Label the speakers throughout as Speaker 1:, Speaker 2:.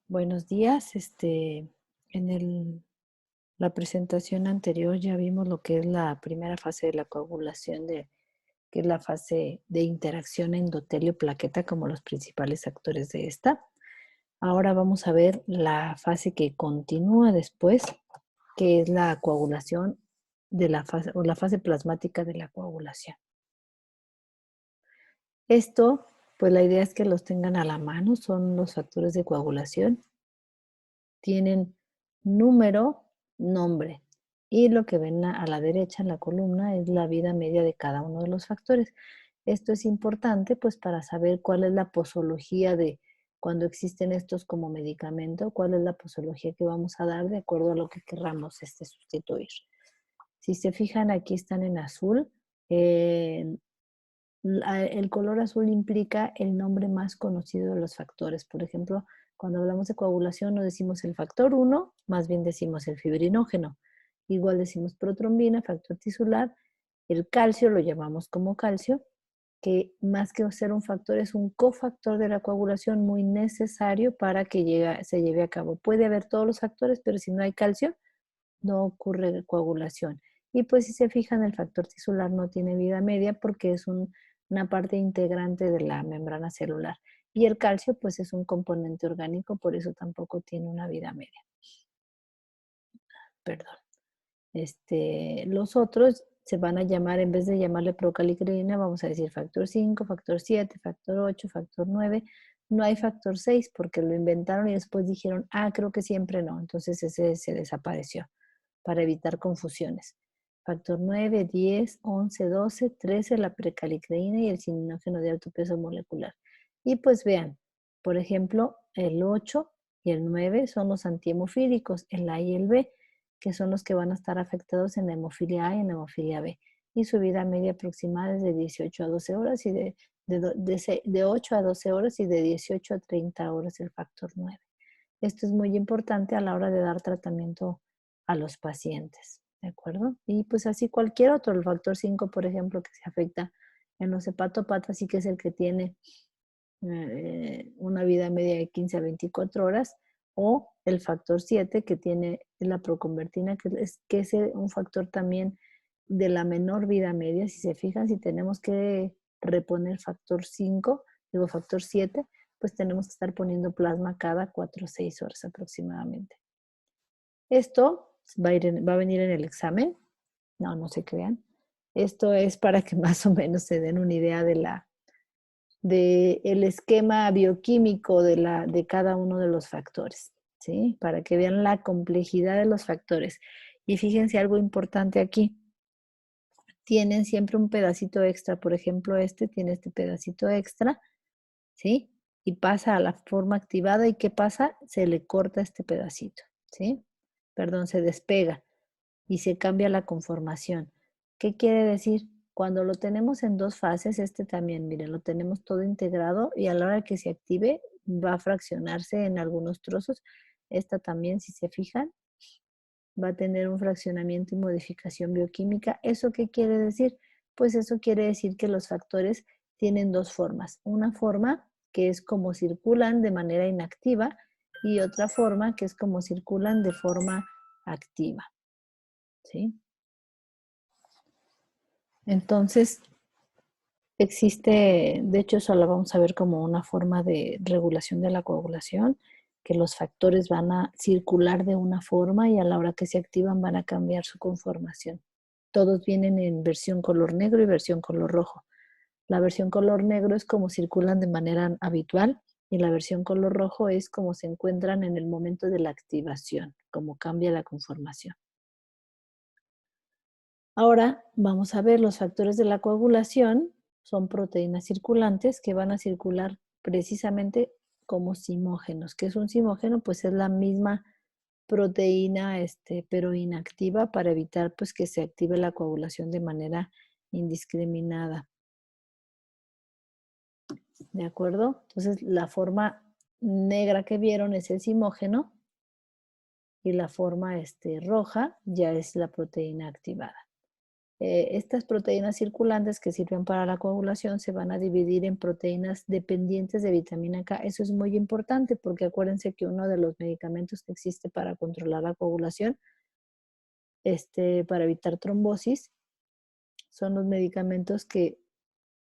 Speaker 1: Buenos días. En la presentación anterior ya vimos lo que es la primera fase de la coagulación, que es la fase de interacción endotelio-plaqueta como los principales actores de esta. Ahora vamos a ver la fase que continúa después, que es la coagulación de la fase o la fase plasmática de la coagulación. Esto, pues la idea es que los tengan a la mano, son los factores de coagulación. Tienen número, nombre. Y lo que ven a la derecha en la columna es la vida media de cada uno de los factores. Esto es importante pues para saber cuál es la posología de cuando existen estos como medicamento, cuál es la posología que vamos a dar de acuerdo a lo que querramos sustituir. Si se fijan, aquí están en azul. eh, el color azul implica el nombre más conocido de los factores. Por ejemplo, cuando hablamos de coagulación no decimos el factor 1, más bien decimos el fibrinógeno. Igual decimos protrombina, factor tisular. El calcio lo llamamos como calcio, que más que ser un factor es un cofactor de la coagulación muy necesario para que se lleve a cabo. Puede haber todos los factores, pero si no hay calcio, no ocurre coagulación. Y pues si se fijan, el factor tisular no tiene vida media porque es una parte integrante de la membrana celular. Y el calcio pues es un componente orgánico, por eso tampoco tiene una vida media. Perdón. Los otros se van a llamar, en vez de llamarle procalicreína, vamos a decir factor 5, factor 7, factor 8, factor 9. No hay factor 6 porque lo inventaron y después dijeron, creo que siempre no. Entonces ese se desapareció para evitar confusiones. Factor 9, 10, 11, 12, 13, la precalicreína y el cininógeno de alto peso molecular. Y pues vean, por ejemplo, el 8 y el 9 son los antihemofílicos, el A y el B, que son los que van a estar afectados en la hemofilia A y en la hemofilia B. Y su vida media aproximada es de 18 a 12 horas y de 8 a 12 horas y de 18 a 30 horas el factor 9. Esto es muy importante a la hora de dar tratamiento a los pacientes, ¿de acuerdo? Y pues así cualquier otro, el factor 5, por ejemplo, que se afecta en los hepatopatas y que es el que tiene una vida media de 15 a 24 horas, o el factor 7 que tiene la proconvertina, que es un factor también de la menor vida media. Si se fijan, si tenemos que reponer factor 5, digo factor 7, pues tenemos que estar poniendo plasma cada 4 o 6 horas aproximadamente. Esto va a venir en el examen. No se crean. Esto es para que más o menos se den una idea de el esquema bioquímico de cada uno de los factores, ¿sí? Para que vean la complejidad de los factores. Y fíjense algo importante aquí. Tienen siempre un pedacito extra. Por ejemplo, tiene este pedacito extra, ¿sí? Y pasa a la forma activada. ¿Y qué pasa? Se le corta este pedacito, ¿sí? Perdón, se despega y se cambia la conformación. ¿Qué quiere decir? Cuando lo tenemos en dos fases, también, miren, lo tenemos todo integrado y a la hora que se active va a fraccionarse en algunos trozos. Esta también, si se fijan, va a tener un fraccionamiento y modificación bioquímica. ¿Eso qué quiere decir? Pues eso quiere decir que los factores tienen dos formas. Una forma que es como circulan de manera inactiva y otra forma que es como circulan de forma activa, ¿sí? Entonces, existe, de hecho, eso lo vamos a ver como una forma de regulación de la coagulación, que los factores van a circular de una forma y a la hora que se activan van a cambiar su conformación. Todos vienen en versión color negro y versión color rojo. La versión color negro es como circulan de manera habitual y la versión color rojo es como se encuentran en el momento de la activación, como cambia la conformación. Ahora vamos a ver los factores de la coagulación. Son proteínas circulantes que van a circular precisamente como simógenos. ¿Qué es un simógeno? Pues es la misma proteína, pero inactiva para evitar pues, que se active la coagulación de manera indiscriminada. ¿De acuerdo? Entonces, la forma negra que vieron es el simógeno y la forma roja ya es la proteína activada. Estas proteínas circulantes que sirven para la coagulación se van a dividir en proteínas dependientes de vitamina K. Eso es muy importante porque acuérdense que uno de los medicamentos que existe para controlar la coagulación, para evitar trombosis, son los medicamentos que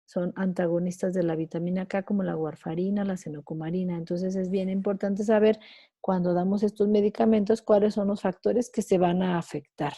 Speaker 1: son antagonistas de la vitamina K, como la warfarina, la fenocumarina. Entonces es bien importante saber cuando damos estos medicamentos cuáles son los factores que se van a afectar.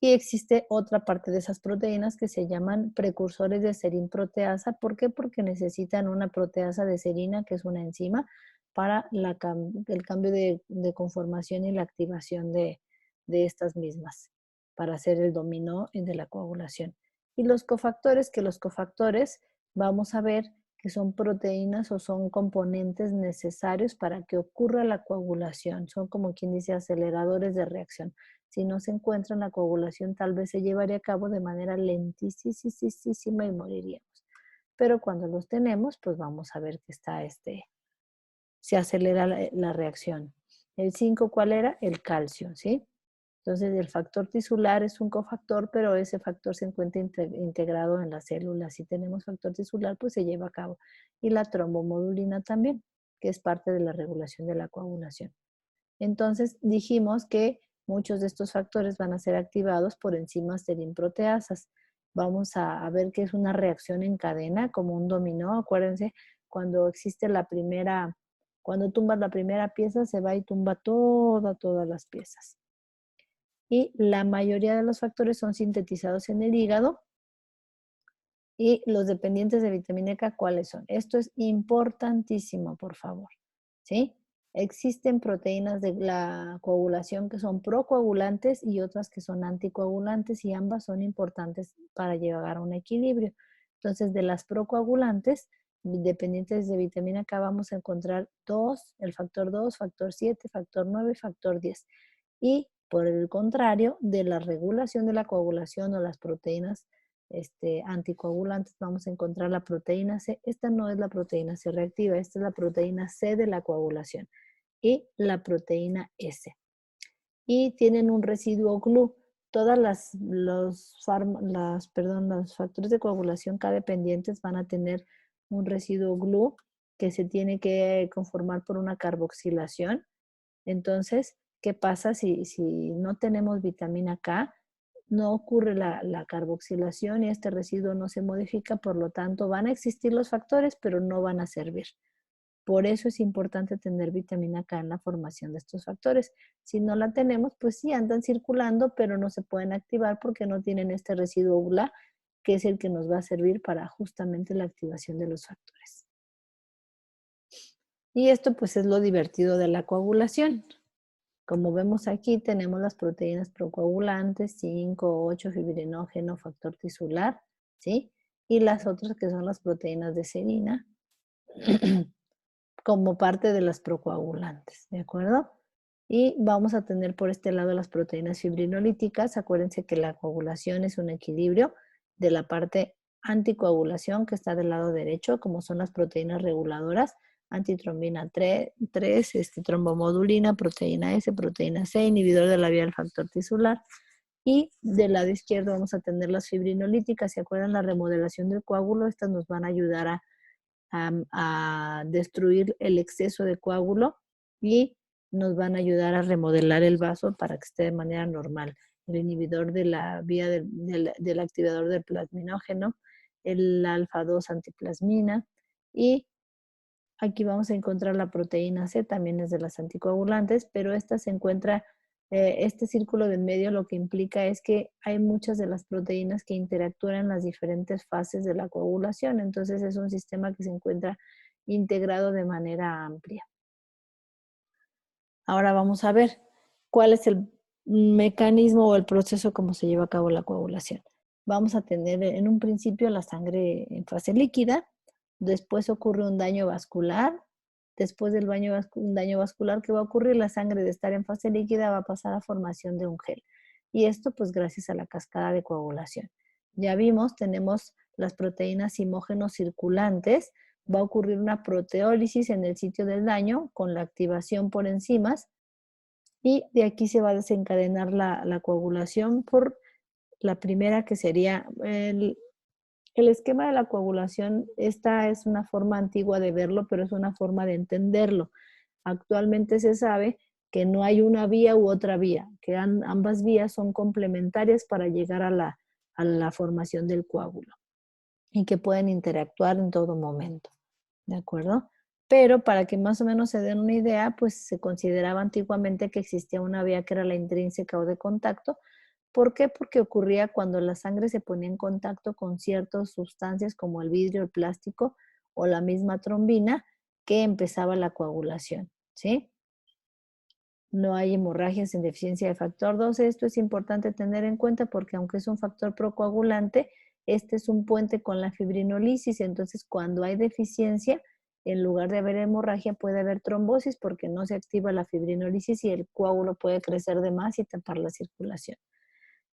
Speaker 1: Y existe otra parte de esas proteínas que se llaman precursores de serinproteasa. ¿Por qué? Porque necesitan una proteasa de serina, que es una enzima, para el cambio de conformación y la activación de estas mismas, para hacer el dominó de la coagulación. Y los cofactores, que los cofactores vamos a ver que son proteínas o son componentes necesarios para que ocurra la coagulación. Son como quien dice aceleradores de reacción. Si no se encuentra la coagulación, tal vez se llevaría a cabo de manera lentísima y moriríamos. Pero cuando los tenemos, pues vamos a ver que se acelera la reacción. El 5, ¿cuál era? El calcio, ¿sí? Entonces, el factor tisular es un cofactor, pero ese factor se encuentra integrado en las células. Si tenemos factor tisular, pues se lleva a cabo. Y la trombomodulina también, que es parte de la regulación de la coagulación. Entonces, dijimos que muchos de estos factores van a ser activados por enzimas serinproteasas. Vamos a ver que es una reacción en cadena, como un dominó. Acuérdense, cuando existe cuando tumbas la primera pieza, se va y tumba todas las piezas. Y la mayoría de los factores son sintetizados en el hígado. Y los dependientes de vitamina K, ¿cuáles son? Esto es importantísimo, por favor, ¿sí? Existen proteínas de la coagulación que son procoagulantes y otras que son anticoagulantes y ambas son importantes para llegar a un equilibrio. Entonces, de las procoagulantes, dependientes de vitamina K, vamos a encontrar el factor 2, factor 7, factor 9 y factor 10. Y por el contrario, de la regulación de la coagulación o las proteínas anticoagulantes, vamos a encontrar la proteína C. Esta no es la proteína C reactiva, esta es la proteína C de la coagulación y la proteína S. Y tienen un residuo GLU. Todas los factores de coagulación K dependientes van a tener un residuo GLU que se tiene que conformar por una carboxilación. Entonces, ¿qué pasa si no tenemos vitamina K? No ocurre la carboxilación y este residuo no se modifica, por lo tanto van a existir los factores, pero no van a servir. Por eso es importante tener vitamina K en la formación de estos factores. Si no la tenemos, pues sí andan circulando, pero no se pueden activar porque no tienen este residuo GLA, que es el que nos va a servir para justamente la activación de los factores. Y esto pues es lo divertido de la coagulación. Como vemos aquí, tenemos las proteínas procoagulantes, 5, 8, fibrinógeno, factor tisular, ¿sí? Y las otras que son las proteínas de serina, como parte de las procoagulantes, ¿de acuerdo? Y vamos a tener por este lado las proteínas fibrinolíticas. Acuérdense que la coagulación es un equilibrio de la parte anticoagulación que está del lado derecho, como son las proteínas reguladoras, antitrombina 3, trombomodulina, proteína S, proteína C, inhibidor de la vía del factor tisular. Y del lado izquierdo vamos a tener las fibrinolíticas. ¿Se acuerdan la remodelación del coágulo? Estas nos van a ayudar a destruir el exceso de coágulo y nos van a ayudar a remodelar el vaso para que esté de manera normal. El inhibidor de la vía del activador del plasminógeno, el alfa-2 antiplasmina y aquí vamos a encontrar la proteína C, también es de las anticoagulantes, pero esta se encuentra, este círculo de en medio lo que implica es que hay muchas de las proteínas que interactúan en las diferentes fases de la coagulación, entonces es un sistema que se encuentra integrado de manera amplia. Ahora vamos a ver cuál es el mecanismo o el proceso como se lleva a cabo la coagulación. Vamos a tener en un principio la sangre en fase líquida, después ocurre un daño vascular, después del un daño vascular que va a ocurrir, la sangre de estar en fase líquida va a pasar a formación de un gel. Y esto pues gracias a la cascada de coagulación. Ya vimos, tenemos las proteínas simógenos circulantes, va a ocurrir una proteólisis en el sitio del daño con la activación por enzimas y de aquí se va a desencadenar la coagulación por La primera que sería el esquema de la coagulación. Esta es una forma antigua de verlo, pero es una forma de entenderlo. Actualmente se sabe que no hay una vía u otra vía, que ambas vías son complementarias para llegar a la formación del coágulo y que pueden interactuar en todo momento, ¿de acuerdo? Pero para que más o menos se den una idea, pues se consideraba antiguamente que existía una vía que era la intrínseca o de contacto. ¿Por qué? Porque ocurría cuando la sangre se ponía en contacto con ciertas sustancias como el vidrio, el plástico o la misma trombina, que empezaba la coagulación, ¿sí? No hay hemorragias en deficiencia de factor 2. Esto es importante tener en cuenta porque aunque es un factor procoagulante, este es un puente con la fibrinolisis. Entonces, cuando hay deficiencia, en lugar de haber hemorragia, puede haber trombosis porque no se activa la fibrinolisis y el coágulo puede crecer de más y tapar la circulación.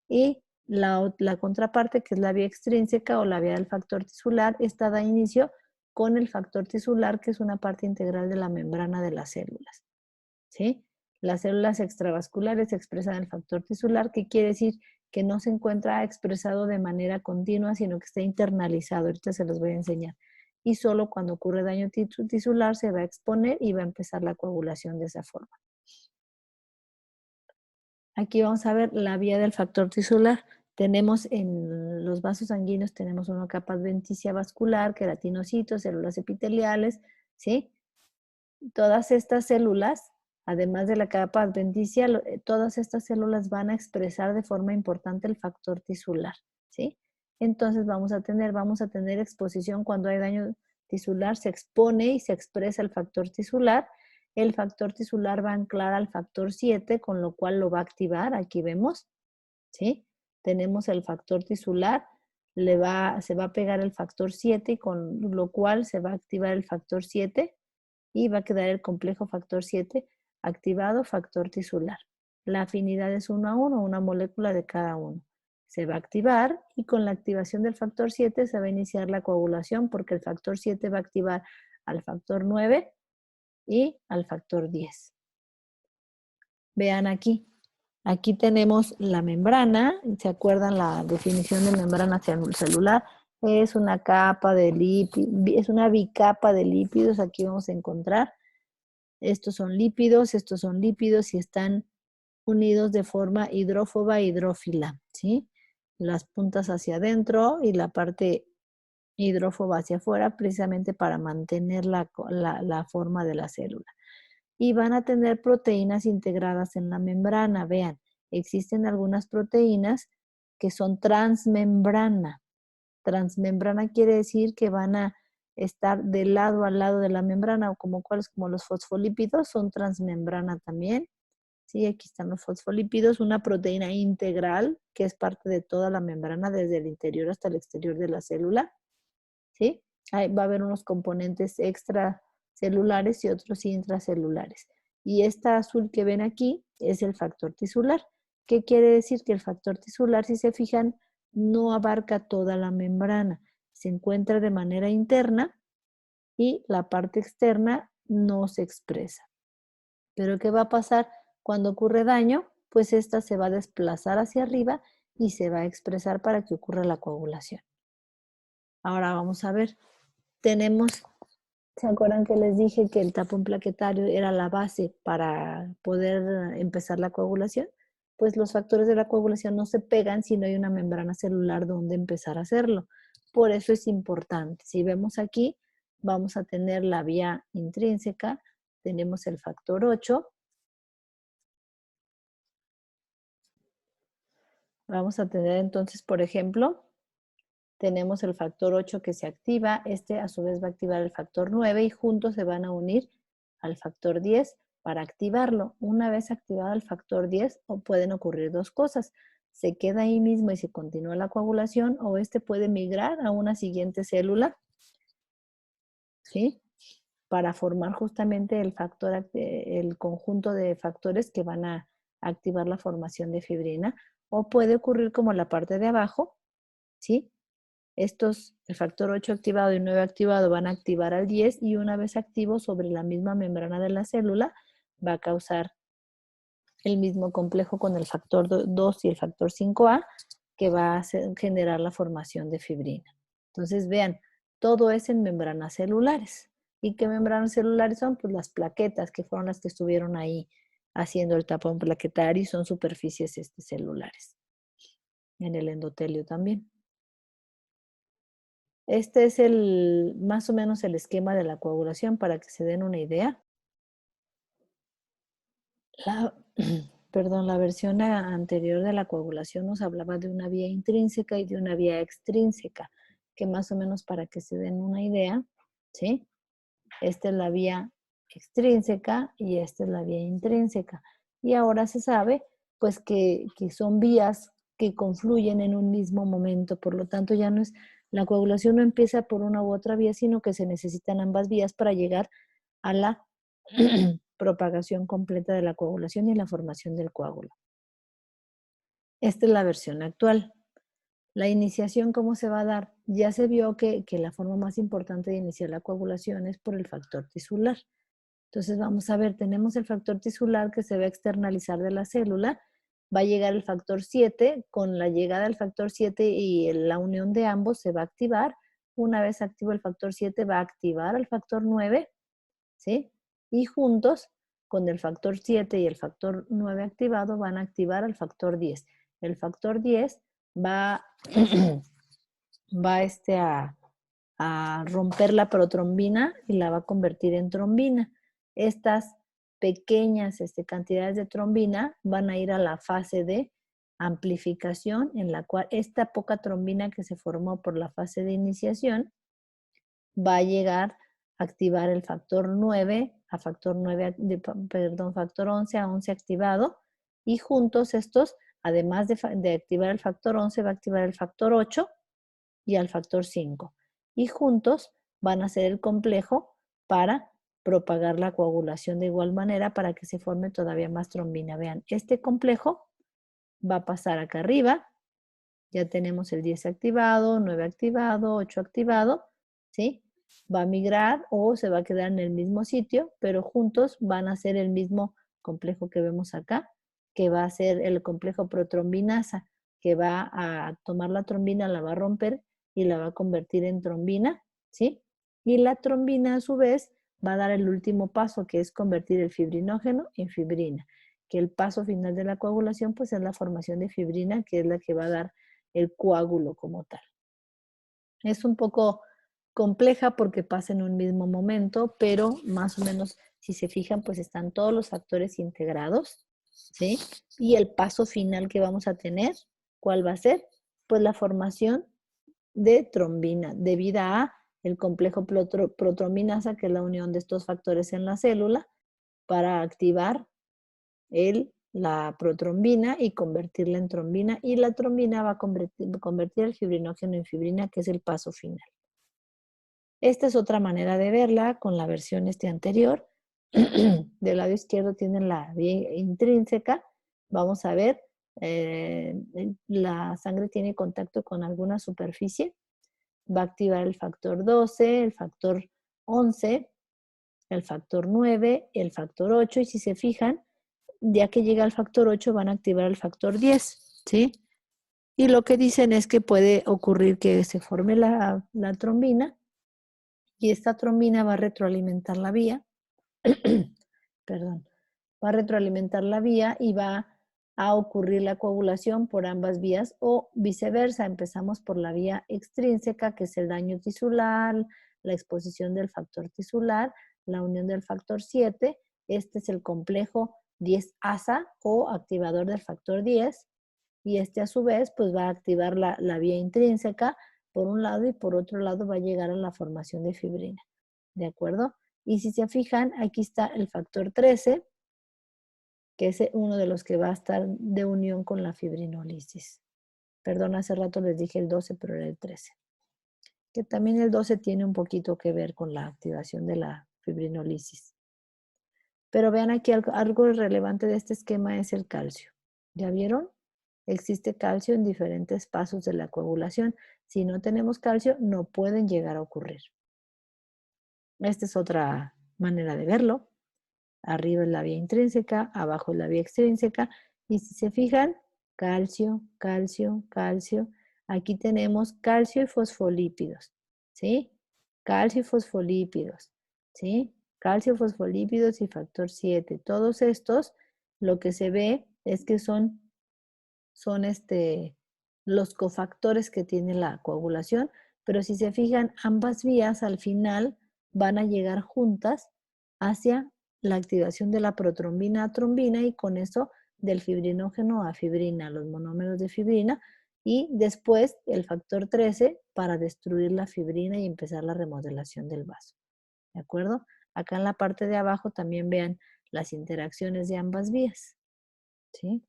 Speaker 1: Y la contraparte, que es la vía extrínseca o la vía del factor tisular, esta da inicio con el factor tisular, que es una parte integral de la membrana de las células, ¿sí? Las células extravasculares expresan el factor tisular, que quiere decir que no se encuentra expresado de manera continua, sino que está internalizado. Ahorita se los voy a enseñar. Y solo cuando ocurre daño tisular se va a exponer y va a empezar la coagulación de esa forma. Aquí vamos a ver la vía del factor tisular. Tenemos en los vasos sanguíneos, tenemos una capa adventicia vascular, queratinocitos, células epiteliales, ¿sí? Todas estas células, además de la capa adventicia, todas estas células van a expresar de forma importante el factor tisular, ¿sí? Entonces vamos a tener exposición cuando hay daño tisular, se expone y se expresa el factor tisular. El factor tisular va a anclar al factor 7, con lo cual lo va a activar. Aquí vemos, ¿sí? Tenemos el factor tisular, se va a pegar el factor 7 y con lo cual se va a activar el factor 7 y va a quedar el complejo factor 7 activado, factor tisular. La afinidad es 1 a 1, una molécula de cada uno. Se va a activar y con la activación del factor 7 se va a iniciar la coagulación porque el factor 7 va a activar al factor 9 y al factor 10. Vean aquí. Aquí tenemos la membrana. ¿Se acuerdan la definición de membrana celular? Es una capa de lípidos, es una bicapa de lípidos. Aquí vamos a encontrar. Estos son lípidos y están unidos de forma hidrófoba e hidrófila, ¿sí? Las puntas hacia adentro y la parte hidrófoba hacia afuera, precisamente para mantener la forma de la célula. Y van a tener proteínas integradas en la membrana. Vean, existen algunas proteínas que son transmembrana. Transmembrana quiere decir que van a estar de lado a lado de la membrana, o como los fosfolípidos son transmembrana también. Sí, aquí están los fosfolípidos, una proteína integral que es parte de toda la membrana desde el interior hasta el exterior de la célula. ¿Sí? Ahí va a haber unos componentes extracelulares y otros intracelulares. Y esta azul que ven aquí es el factor tisular. ¿Qué quiere decir? Que el factor tisular, si se fijan, no abarca toda la membrana. Se encuentra de manera interna y la parte externa no se expresa. Pero ¿qué va a pasar cuando ocurre daño? Pues esta se va a desplazar hacia arriba y se va a expresar para que ocurra la coagulación. Ahora vamos a ver. ¿Se acuerdan que les dije que el tapón plaquetario era la base para poder empezar la coagulación? Pues los factores de la coagulación no se pegan si no hay una membrana celular donde empezar a hacerlo. Por eso es importante. Si vemos aquí, vamos a tener la vía intrínseca, tenemos el factor 8. Vamos a tener entonces, por ejemplo, tenemos el factor 8 que se activa, este a su vez va a activar el factor 9 y juntos se van a unir al factor 10 para activarlo. Una vez activado el factor 10, pueden ocurrir dos cosas. Se queda ahí mismo y se continúa la coagulación, o este puede migrar a una siguiente célula, ¿sí? Para formar justamente el conjunto de factores que van a activar la formación de fibrina, o puede ocurrir como la parte de abajo, ¿sí? El factor 8 activado y 9 activado van a activar al 10 y una vez activo sobre la misma membrana de la célula va a causar el mismo complejo con el factor 2 y el factor 5A que va a generar la formación de fibrina. Entonces, vean, todo es en membranas celulares. ¿Y qué membranas celulares son? Pues las plaquetas, que fueron las que estuvieron ahí haciendo el tapón plaquetario y son superficies celulares. En el endotelio también. Este es más o menos el esquema de la coagulación para que se den una idea. La, perdón, la versión anterior de la coagulación nos hablaba de una vía intrínseca y de una vía extrínseca, que más o menos para que se den una idea, ¿sí? Esta es la vía extrínseca y esta es la vía intrínseca. Y ahora se sabe, pues, que son vías que confluyen en un mismo momento. Por lo tanto, ya no es, la coagulación no empieza por una u otra vía, sino que se necesitan ambas vías para llegar a la propagación completa de la coagulación y la formación del coágulo. Esta es la versión actual. La iniciación, ¿cómo se va a dar? Ya se vio que la forma más importante de iniciar la coagulación es por el factor tisular. Entonces vamos a ver, tenemos el factor tisular que se va a externalizar de la célula, va a llegar el factor 7, con la llegada del factor 7 y la unión de ambos se va a activar. Una vez activo el factor 7 va a activar al factor 9, ¿sí? Y juntos, con el factor 7 y el factor 9 activado, van a activar al factor 10. El factor 10 va, va a romper la protrombina y la va a convertir en trombina. Estas pequeñas cantidades de trombina van a ir a la fase de amplificación, en la cual esta poca trombina que se formó por la fase de iniciación va a llegar a activar el factor 9, a factor 9, perdón, factor 11 a 11 activado, y juntos estos, además de activar el factor 11, va a activar el factor 8 y al factor 5. Y juntos van a ser el complejo para propagar la coagulación de igual manera para que se forme todavía más trombina. Vean, este complejo va a pasar acá arriba. Ya tenemos el 10 activado, 9 activado, 8 activado, ¿sí? Va a migrar o se va a quedar en el mismo sitio, pero juntos van a ser el mismo complejo que vemos acá, que va a ser el complejo protrombinasa, que va a tomar la trombina, la va a romper y la va a convertir en trombina, ¿sí? Y la trombina a su vez va a dar el último paso, que es convertir el fibrinógeno en fibrina, que el paso final de la coagulación pues es la formación de fibrina, que es la que va a dar el coágulo como tal. Es un poco compleja porque pasa en un mismo momento, pero más o menos, si se fijan, pues están todos los factores integrados, ¿sí? Y el paso final que vamos a tener, ¿cuál va a ser? Pues la formación de trombina, debido a el complejo protrombinasa, que es la unión de estos factores en la célula, para activar la protrombina y convertirla en trombina, y la trombina va a convertir el fibrinógeno en fibrina, que es el paso final. Esta es otra manera de verla con la versión anterior. Del lado izquierdo tienen la vía intrínseca. Vamos a ver, la sangre tiene contacto con alguna superficie. Va a activar el factor 12, el factor 11, el factor 9, el factor 8, y si se fijan, ya que llega al factor 8 van a activar el factor 10, ¿sí? Y lo que dicen es que puede ocurrir que se forme la trombina y esta trombina va a retroalimentar la vía, perdón, va a retroalimentar la vía y va a ocurrir la coagulación por ambas vías o viceversa. Empezamos por la vía extrínseca, que es el daño tisular, la exposición del factor tisular, la unión del factor 7. Este es el complejo 10-ASA o activador del factor 10. Y este a su vez pues va a activar la vía intrínseca por un lado y por otro lado va a llegar a la formación de fibrina. ¿De acuerdo? Y si se fijan, aquí está el factor 13, que es uno de los que va a estar de unión con la fibrinolisis. Perdón, hace rato les dije el 12, pero era el 13. Que también el 12 tiene un poquito que ver con la activación de la fibrinolisis. Pero vean aquí algo relevante de este esquema es el calcio. ¿Ya vieron? Existe calcio en diferentes pasos de la coagulación. Si no tenemos calcio, no pueden llegar a ocurrir. Esta es otra manera de verlo. Arriba es la vía intrínseca, abajo es la vía extrínseca. Y si se fijan, calcio, calcio, calcio. Aquí tenemos calcio y fosfolípidos, ¿sí? Calcio y fosfolípidos, ¿sí? Calcio, fosfolípidos y factor 7. Todos estos, lo que se ve es que son los cofactores que tiene la coagulación, pero si se fijan, ambas vías al final van a llegar juntas hacia la activación de la protrombina a trombina y con eso del fibrinógeno a fibrina, los monómeros de fibrina, y después el factor 13 para destruir la fibrina y empezar la remodelación del vaso. ¿De acuerdo? Acá en la parte de abajo también vean las interacciones de ambas vías. ¿Sí?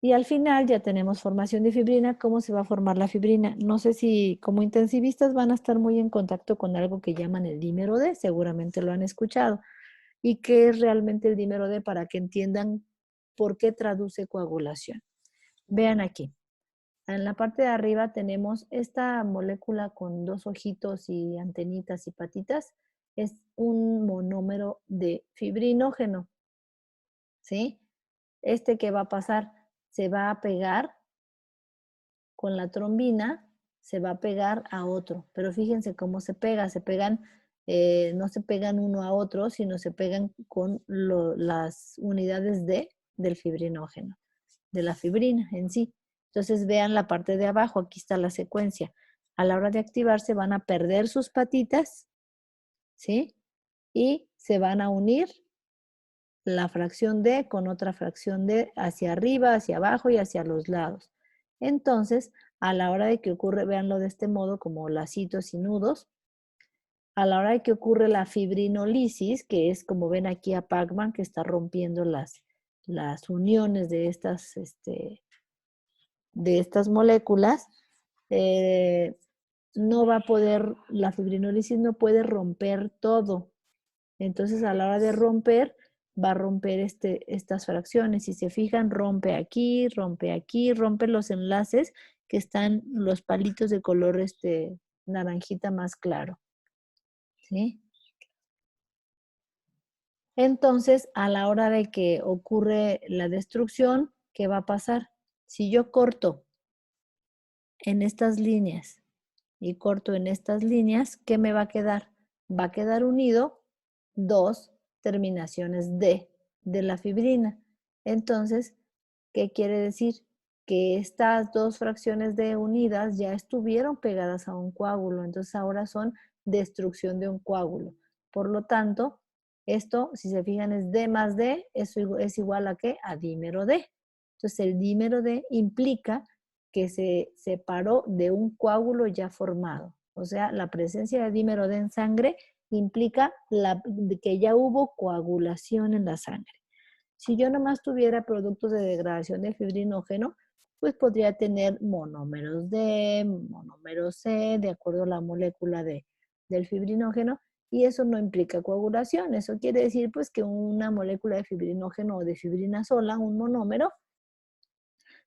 Speaker 1: Y al final ya tenemos formación de fibrina. ¿Cómo se va a formar la fibrina? No sé si como intensivistas van a estar muy en contacto con algo que llaman el dímero D, seguramente lo han escuchado. ¿Y qué es realmente el dímero D para que entiendan por qué traduce coagulación? Vean aquí. En la parte de arriba tenemos esta molécula con dos ojitos y antenitas y patitas. Es un monómero de fibrinógeno, ¿sí? ¿Qué va a pasar? Se va a pegar con la trombina, se va a pegar a otro. Pero fíjense cómo se pega. Se pegan, no se pegan uno a otro, sino se pegan con las unidades del fibrinógeno, de la fibrina en sí. Entonces vean la parte de abajo, aquí está la secuencia. A la hora de activarse van a perder sus patitas, ¿sí? Y se van a unir la fracción D con otra fracción D hacia arriba, hacia abajo y hacia los lados. Entonces, a la hora de que ocurre, véanlo de este modo como lacitos y nudos, a la hora de que ocurre la fibrinolisis, que es como ven aquí a Pacman, que está rompiendo las uniones de estas moléculas, no va a poder, la fibrinolisis no puede romper todo. Entonces, a la hora de romper, va a romper estas fracciones. Si se fijan, rompe aquí, rompe los enlaces que están los palitos de color naranjita más claro. ¿Sí? Entonces, a la hora de que ocurre la destrucción, ¿qué va a pasar? Si yo corto en estas líneas y corto en estas líneas, ¿qué me va a quedar? Va a quedar unido dos terminaciones de la fibrina. Entonces, ¿qué quiere decir? Que estas dos fracciones de unidas ya estuvieron pegadas a un coágulo, entonces ahora son destrucción de un coágulo. Por lo tanto, esto, si se fijan, es D más D, eso es igual a ¿qué? A dímero D. Entonces, el dímero D implica que se separó de un coágulo ya formado. O sea, la presencia de dímero D en sangre implica que ya hubo coagulación en la sangre. Si yo nomás tuviera productos de degradación de fibrinógeno, pues podría tener monómeros D, monómeros C, de acuerdo a la molécula del fibrinógeno, y eso no implica coagulación. Eso quiere decir pues que una molécula de fibrinógeno o de fibrina sola, un monómero,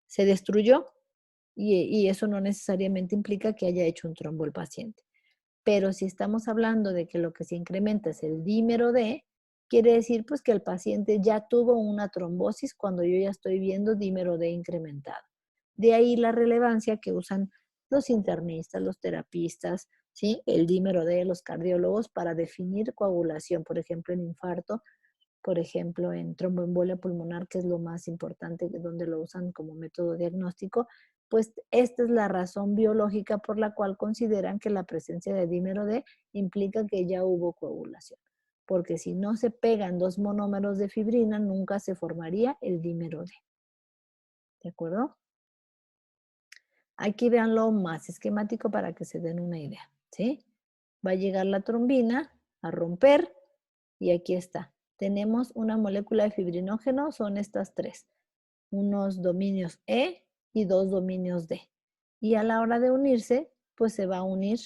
Speaker 1: se destruyó y eso no necesariamente implica que haya hecho un trombo el paciente. Pero si estamos hablando de que lo que se incrementa es el dímero D, quiere decir pues que el paciente ya tuvo una trombosis cuando yo ya estoy viendo dímero D incrementado. De ahí la relevancia que usan los internistas, los terapistas, ¿sí? El dímero D, los cardiólogos para definir coagulación, por ejemplo, en infarto, por ejemplo, en tromboembolia pulmonar, que es lo más importante, donde lo usan como método diagnóstico, pues esta es la razón biológica por la cual consideran que la presencia de dímero D implica que ya hubo coagulación. Porque si no se pegan dos monómeros de fibrina, nunca se formaría el dímero D. ¿De acuerdo? Aquí veanlo más esquemático para que se den una idea. ¿Sí? Va a llegar la trombina a romper y aquí está. Tenemos una molécula de fibrinógeno, son estas tres. Unos dominios E y dos dominios D. Y a la hora de unirse, pues se va a unir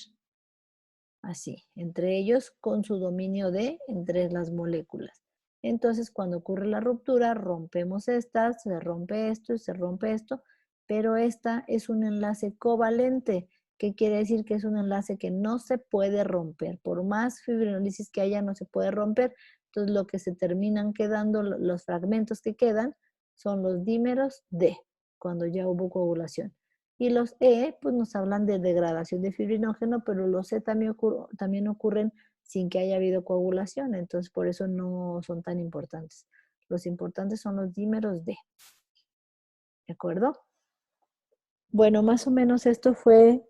Speaker 1: así, entre ellos con su dominio D entre las moléculas. Entonces, cuando ocurre la ruptura, rompemos estas, se rompe esto y se rompe esto, pero esta es un enlace covalente. ¿Qué quiere decir? Que es un enlace que no se puede romper. Por más fibrinolisis que haya, no se puede romper. Entonces, lo que se terminan quedando, los fragmentos que quedan, son los dímeros D, cuando ya hubo coagulación. Y los E, pues nos hablan de degradación de fibrinógeno, pero los C también ocurren sin que haya habido coagulación, entonces por eso no son tan importantes. Los importantes son los dímeros D, ¿de acuerdo? Bueno, más o menos esto fue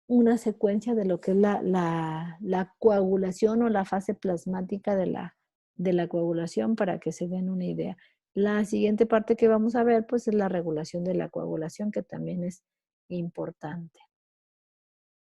Speaker 1: una secuencia de lo que es la coagulación o la fase plasmática de la coagulación para que se den una idea. La siguiente parte que vamos a ver, pues, es la regulación de la coagulación, que también es importante.